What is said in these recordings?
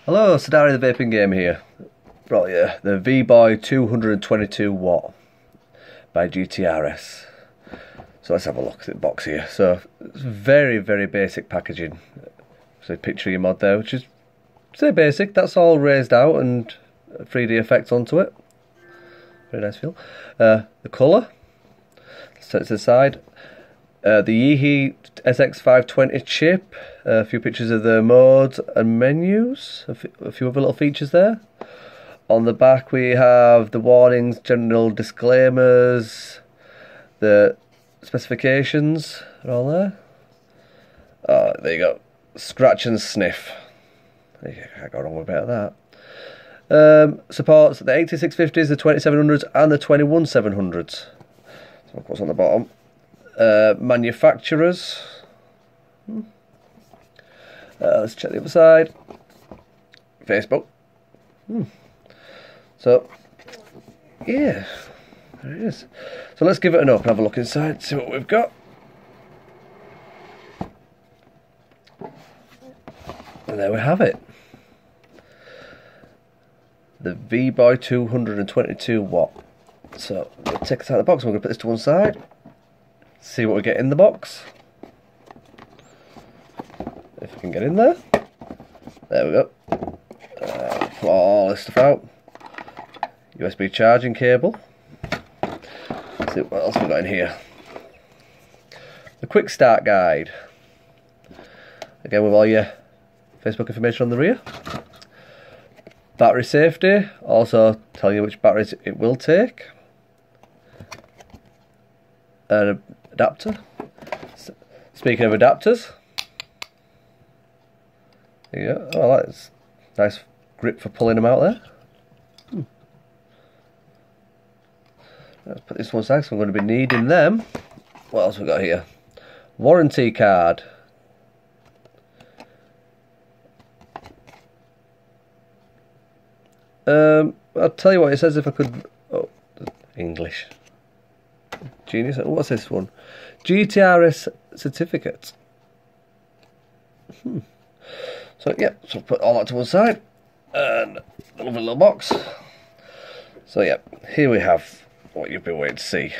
Hello, Sadari the Vaping Game here. Brought you the VBOY 222 watt by GTRS. So let's have a look at the box here. So it's very, very basic packaging. So picture your mod there, which is, say basic, that's all raised out and 3D effects onto it. Very nice feel. The colour, let's set it to the side. The YiHi SX520 chip, a few pictures of the modes and menus, a few other little features there. On the back we have the warnings, general disclaimers, the specifications are all there. Oh, there you go. Scratch and sniff. I can't go wrong with a bit of that. Supports the 8650s, the 2700s and the 21700s. So look what's on the bottom. Manufacturers. Let's check the other side. Facebook. So, yeah, there it is. So let's give it an open, have a look inside, see what we've got. And there we have it. The VBOY 222 watt. So, we'll take it out of the box, we're going to put this to one side. See what we get in the box. If we can get in there. There we go. Pull all this stuff out. USB charging cable. Let's see what else we've got in here. The quick start guide. Again with all your Facebook information on the rear. Battery safety. Also telling you which batteries it will take. An adapter. Speaking of adapters, there you go. Oh, that's nice grip for pulling them out there. Let's put this one aside, so I'm going to be needing them. What else we got here? Warranty card. I'll tell you what it says if I could. Oh, English. Genius. What's this one? GTRS certificate. So yeah, so put all that to one side and a lovely little box. So yeah, here we have what you've been waiting to see.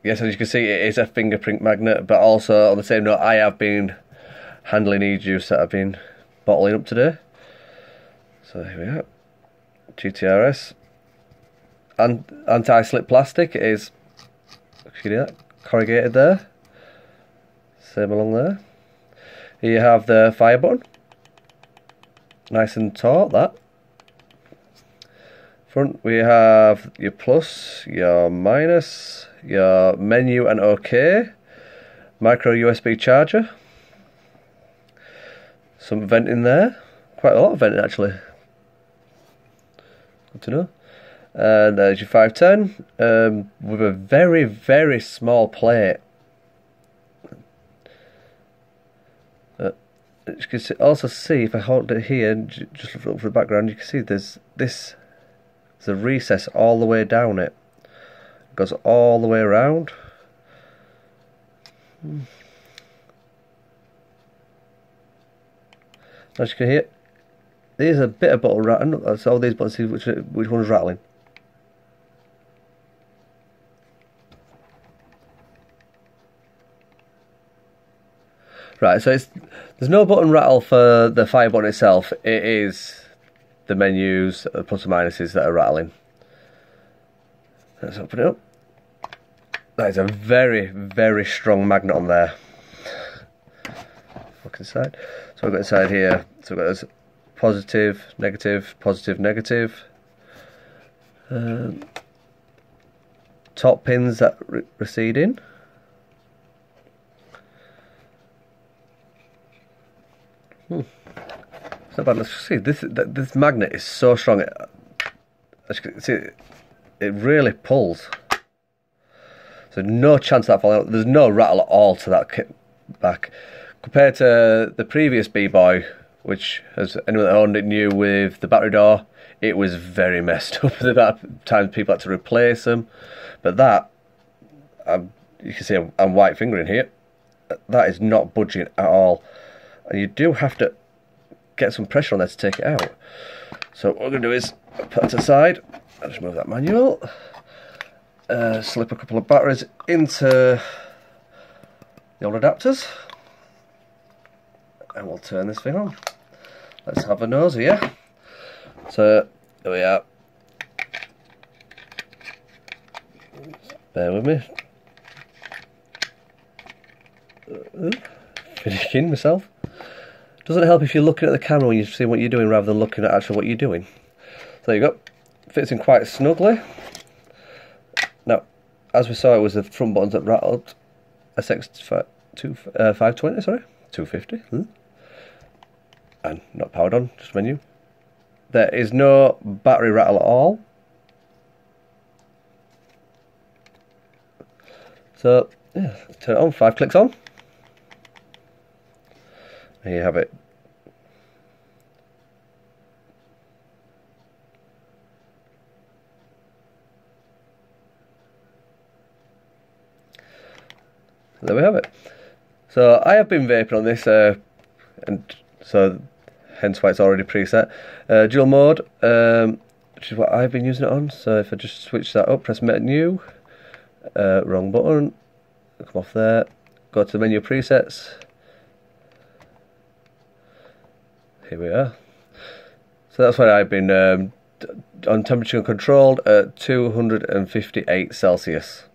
Yes, as you can see, it is a fingerprint magnet, but also on the same note, I have been handling e-juice that I've been bottling up today. So here we are. GTRS. And anti-slip plastic is, see that, corrugated there. Same along there. Here you have the fire button. Nice and taut, that. Front we have your plus, your minus, your menu and OK. Micro USB charger. Some venting there. Quite a lot of venting actually. Good to know. And there's your 510 with a very, very small plate. You can also see, if I hold it here and just look for the background, you can see there's a recess all the way down it. It goes all the way around. As you can hear, there's a bit of bottle rattling. That's all these buttons, see which one's rattling. Right, so there's no button rattle for the fire button itself. It is the menus, the plus and minuses that are rattling. Let's open it up. That is a very, very strong magnet on there. Look inside. So we've got inside here. So we've got this positive, negative, positive, negative. Top pins that recede in. It's not bad. Let's see. This magnet is so strong. As you can see, it really pulls. So no chance of that falling out. There's no rattle at all to that kit back. Compared to the previous VBOY, which, as anyone that owned it knew, with the battery door, it was very messed up. The amount of times people had to replace them. But that, you can see I'm white fingering here. That is not budging at all. And you do have to get some pressure on there to take it out. So what we're going to do is put it aside. I'll just move that manual. Slip a couple of batteries into the old adapters. And we'll turn this thing on. Let's have a nose here. So, there we are. Bear with me. Finishing myself. Doesn't help if you're looking at the camera when you see what you're doing rather than looking at actually what you're doing. So there you go. Fits in quite snugly. Now, as we saw, it was the front buttons that rattled. SX520, sorry, 250. And not powered on, just menu. There is no battery rattle at all. So, yeah, turn it on, 5 clicks on. There you have it. There we have it. So I have been vaping on this, and so hence why it's already preset. Dual mode, which is what I've been using it on. So if I just switch that up, press menu, wrong button, come off there, go to the menu presets. Here we are. So that's what I've been on temperature controlled at 258 Celsius.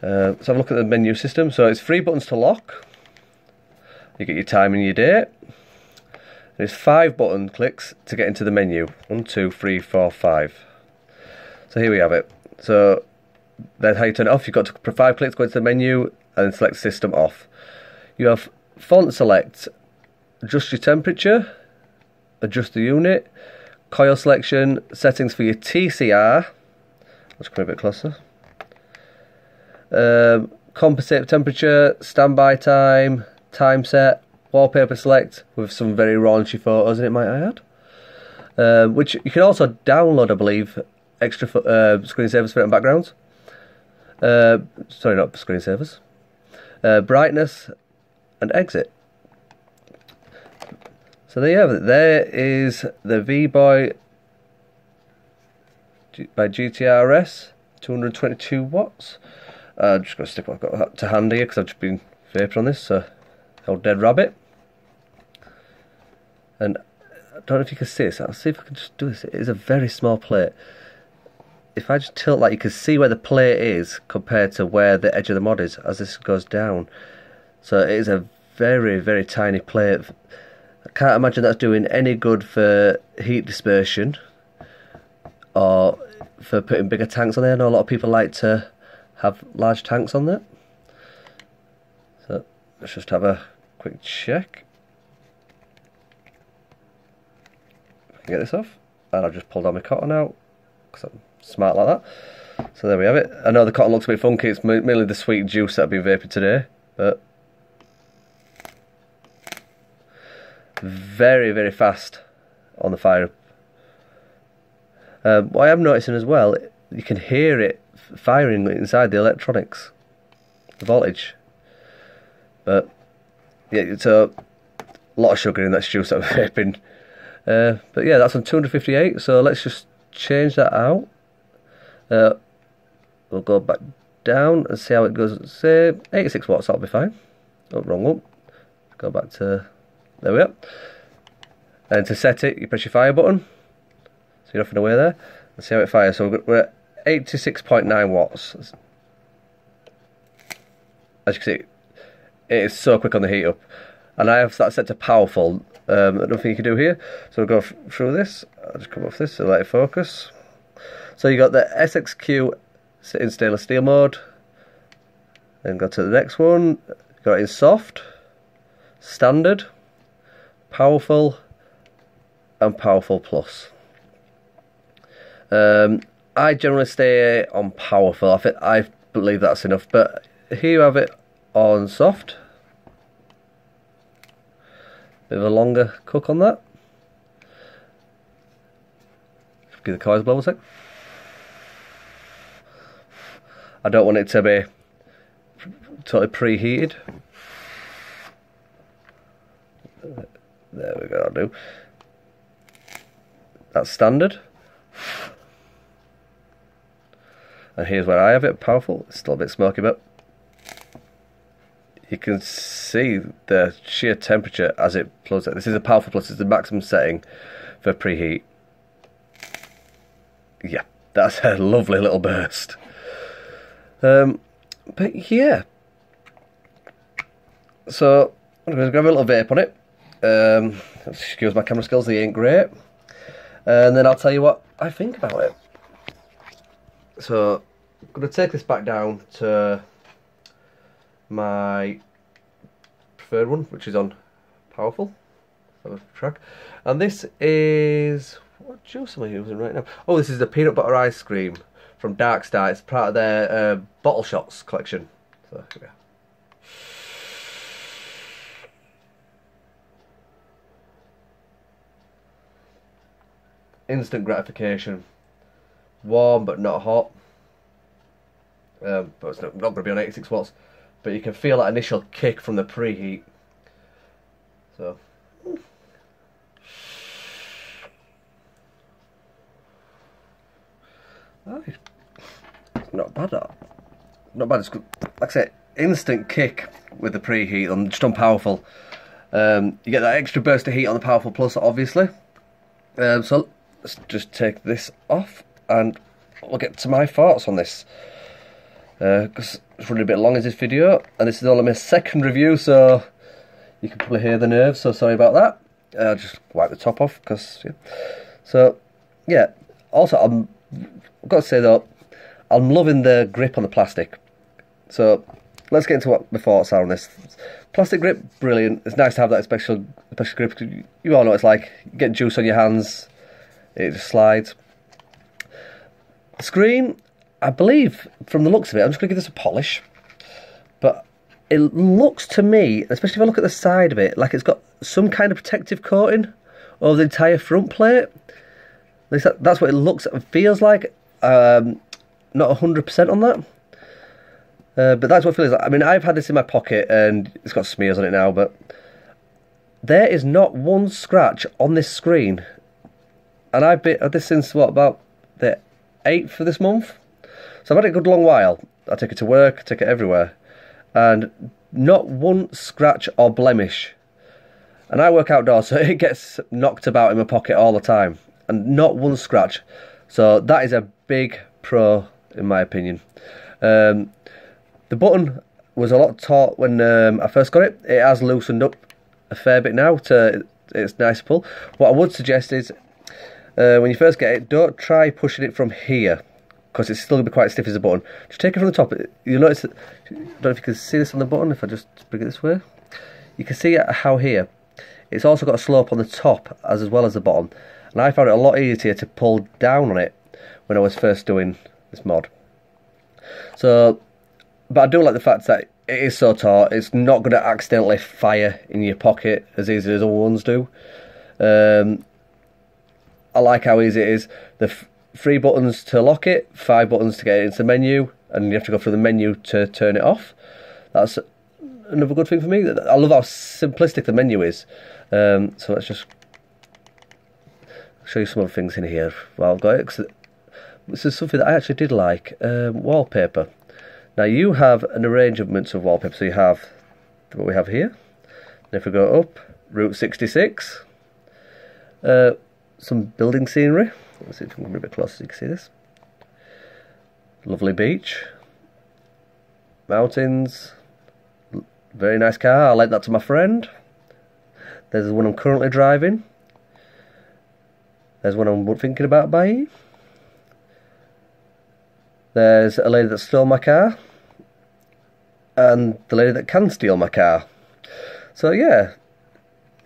Let's have a look at the menu system. So it's 3 buttons to lock. You get your time and your date. There's 5 button clicks to get into the menu. 1, 2, 3, 4, 5. So here we have it. So that's how you turn it off. You've got to 5 clicks, go into the menu, and then select system off. You have font select, adjust your temperature, adjust the unit, coil selection, settings for your TCR. Let's come a bit closer. Compensate temperature, standby time, time set, wallpaper select with some very raunchy photos in it, might I add. Which you can also download, I believe, extra screensavers for it and backgrounds. Sorry, not screensavers. Brightness and exit. So there you have it. There is the VBOY by GTRS, 222 watts. I'm just going to stick what I've got to hand here because I've just been vaping on this, so old dead rabbit. And I don't know if you can see this, I'll see if I can just do this. It is a very small plate. If I just tilt, like, you can see where the plate is compared to where the edge of the mod is as this goes down. So it is a very, very tiny plate. I can't imagine that's doing any good for heat dispersion or for putting bigger tanks on there. I know a lot of people like to have large tanks on there. So let's just have a quick check. I can get this off, and I've just pulled on my cotton out because I'm smart like that. So there we have it. I know the cotton looks a bit funky, it's mainly the sweet juice that I've been vaping today, but very, very fast on the fire. What I am noticing as well, you can hear it firing inside the electronics, the voltage. But yeah, it's a lot of sugar in that juice that I'm vaping. But yeah, that's on 258, so let's just change that out. We'll go back down and see how it goes. Say 86 watts, that'll be fine. Oh, wrong one. Go back to, there we are. And to set it, you press your fire button, so you're nothing away there. Let's see how it fires. So we're at 86.9 watts. As you can see, it is so quick on the heat up. And I have that set to powerful. Nothing you can do here. So we'll go through this. I'll just come off this to let it focus. So you got the SXQ in stainless steel mode. Then go to the next one. Got it in soft, standard, powerful, and powerful plus. I generally stay on powerful. I believe that's enough, but here you have it on soft. Bit of a longer cook on that. Give the coils a blow a sec. I don't want it to be totally preheated. There we go, I'll do. That's standard. And here's where I have it, powerful. It's still a bit smoky, but you can see the sheer temperature as it plugs. This is a powerful plus, it's the maximum setting for preheat. Yeah, that's a lovely little burst. But yeah, so I'm going to grab a little vape on it. Excuse my camera skills, they ain't great. And then I'll tell you what I think about it. So I'm going to take this back down to my preferred one, which is on powerful track. And this is, what juice am I using right now? Oh, this is the peanut butter ice cream from Dark Star. It's part of their bottle shots collection. So here we are. Instant gratification. Warm but not hot. But it's not going to be on 86 watts. But you can feel that initial kick from the preheat. So. Oh, not bad, that. Not bad. It's good. Like I said, instant kick with the preheat on just on powerful. You get that extra burst of heat on the powerful plus, obviously. So let's just take this off and we'll get to my thoughts on this. Because it's running a bit long as this video, and this is only my second review, so you can probably hear the nerves. So sorry about that. I'll just wipe the top off, because yeah. So yeah. Also, I've got to say though, I'm loving the grip on the plastic. So let's get into what my thoughts are on this. Plastic grip, brilliant. It's nice to have that special grip. You all know what it's like. You get juice on your hands, it just slides. Screen, I believe, from the looks of it, I'm just going to give this a polish. But it looks to me, especially if I look at the side of it, like it's got some kind of protective coating over the entire front plate. That's what it looks and feels like. Not 100% on that. But that's what it feels like. I mean, I've had this in my pocket and it's got smears on it now, but there is not one scratch on this screen. And I've been at this since, what, about the 8th of this month? So I've had it a good long while. I take it to work, take it everywhere. And not one scratch or blemish. And I work outdoors, so it gets knocked about in my pocket all the time. And not one scratch. So that is a big pro, in my opinion. The button was a lot taut when I first got it. It has loosened up a fair bit now. It's nice to pull. What I would suggest is, when you first get it, don't try pushing it from here, because it's still going to be quite stiff as a button. Just take it from the top. You'll notice that, I don't know if you can see this on the button, if I just bring it this way. You can see how here, it's also got a slope on the top as well as the bottom. And I found it a lot easier to pull down on it when I was first doing this mod. So, but I do like the fact that it is so taut, it's not going to accidentally fire in your pocket as easy as other ones do. I like how easy it is. The 3 buttons to lock it, 5 buttons to get it into the menu, and you have to go through the menu to turn it off. That's another good thing for me. I love how simplistic the menu is. So let's just show you some other things in here while I've got it. 'Cause this is something that I actually did like. Wallpaper. Now you have an arrangement of wallpaper. So you have what we have here. And if we go up, Route 66. Some building scenery. Let's see if we can bring it a bit closer so you can see this. Lovely beach. Mountains. Very nice car. I lent that to my friend. There's the one I'm currently driving. There's one I'm thinking about buying. There's a lady that stole my car. And the lady that can steal my car. So yeah,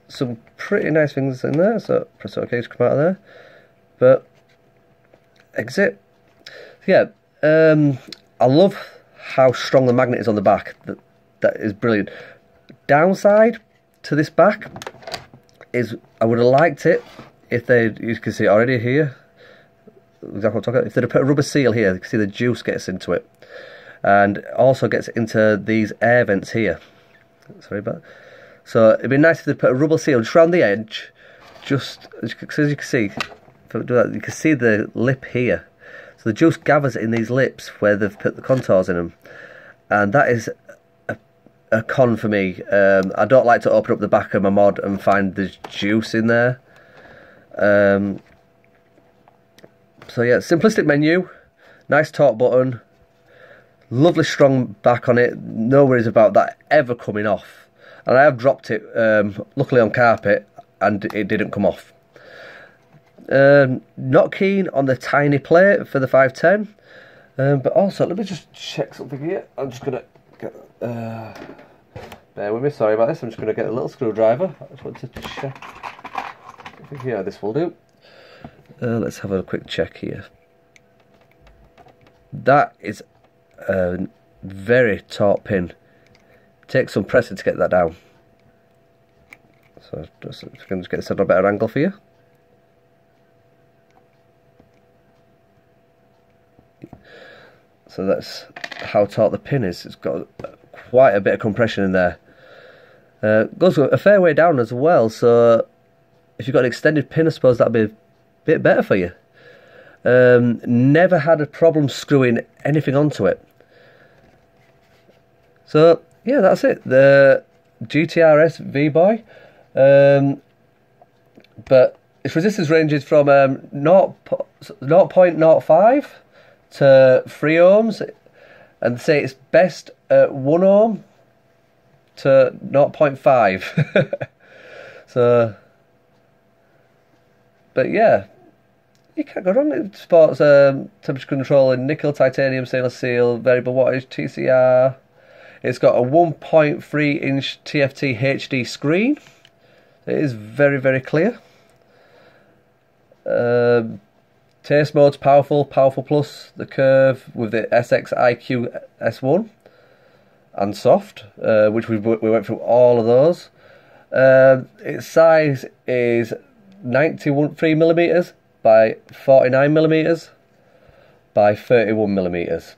some pretty nice things in there. So press OK to come out of there. But exit. Yeah, I love how strong the magnet is on the back. That is brilliant. Downside to this back is I would have liked it if you can see it already here. Exactly what I'm talking about. If they'd put a rubber seal here, you can see the juice gets into it, and also gets into these air vents here. Sorry about that. So it'd be nice if they put a rubber seal just around the edge, just as you can see. If I do that, you can see the lip here. So the juice gathers in these lips where they've put the contours in them, and that is a con for me. I don't like to open up the back of my mod and find there's juice in there. So yeah, simplistic menu, nice top button, lovely strong back on it, no worries about that ever coming off. And I have dropped it, luckily on carpet, and it didn't come off. Not keen on the tiny plate for the 510, but also let me just check something here. I'm just gonna get, bear with me, sorry about this. I'm just gonna get a little screwdriver. I just want to check. I think yeah, this will do. Let's have a quick check here. That is a very taut pin. Takes some pressing to get that down. So just going to get this at a better angle for you. So that's how taut the pin is. It's got quite a bit of compression in there. Goes a fair way down as well, so if you've got an extended pin, I suppose that'd be a bit better for you. Never had a problem screwing anything onto it. So yeah, that's it. The GTRS VBOY. But its resistance ranges from 0.05 to 3 ohms, and say it's best at 1 ohm to 0.5. So, but yeah, you can't go wrong. It supports temperature control in nickel, titanium, stainless steel, variable wattage, TCR. It's got a 1.3 inch TFT HD screen. It is very, very clear. Taste mode's powerful plus, the curve with the SX520 S1 and soft, which we went through all of those. Its size is 93mm by 49mm by 31mm.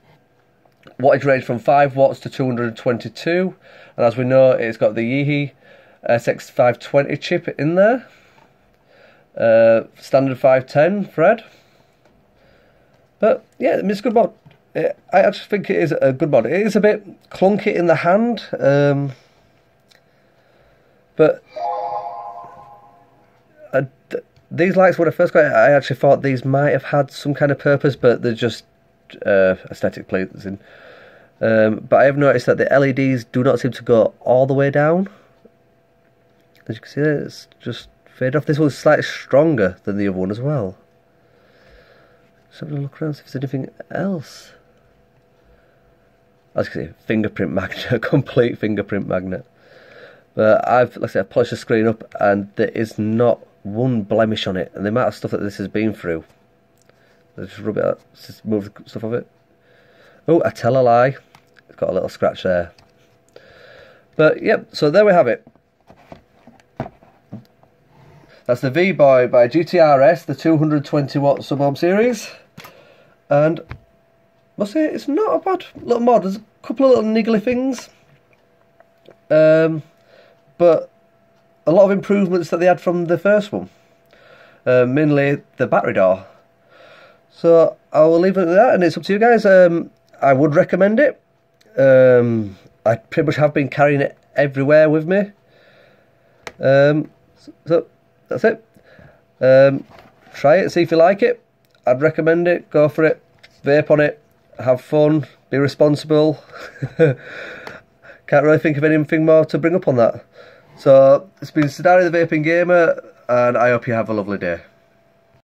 Wattage range from 5 watts to 222, and as we know, it's got the YiHi SX520 chip in there. Standard 510 thread. But yeah, it's a good mod. I actually think it is a good mod. It is a bit clunky in the hand, but these lights, when I first got it, I actually thought these might have had some kind of purpose, but they're just aesthetic pleasing. But I have noticed that the LEDs do not seem to go all the way down. As you can see, it's just fade off. This one's slightly stronger than the other one as well. Just having a look around, see if there's anything else. As you can see, fingerprint magnet, complete fingerprint magnet. But I've, like I said, I've polished the screen up, and there is not one blemish on it. And the amount of stuff that this has been through. Let's just rub it out, just move the stuff off it. Oh, I tell a lie. It's got a little scratch there. But yep, so there we have it. That's the VBOY by GTRS, the 220 watt sub-ohm series. And I must say, it's not a bad little mod. There's a couple of little niggly things. But a lot of improvements that they had from the first one. Mainly the battery door. So I will leave it at that, and it's up to you guys. I would recommend it. I pretty much have been carrying it everywhere with me. So that's it. Try it, see if you like it. I'd recommend it. Go for it. Vape on it. Have fun. Be responsible. Can't really think of anything more to bring up on that. So it's been Sadari the Vaping Gamer, and I hope you have a lovely day.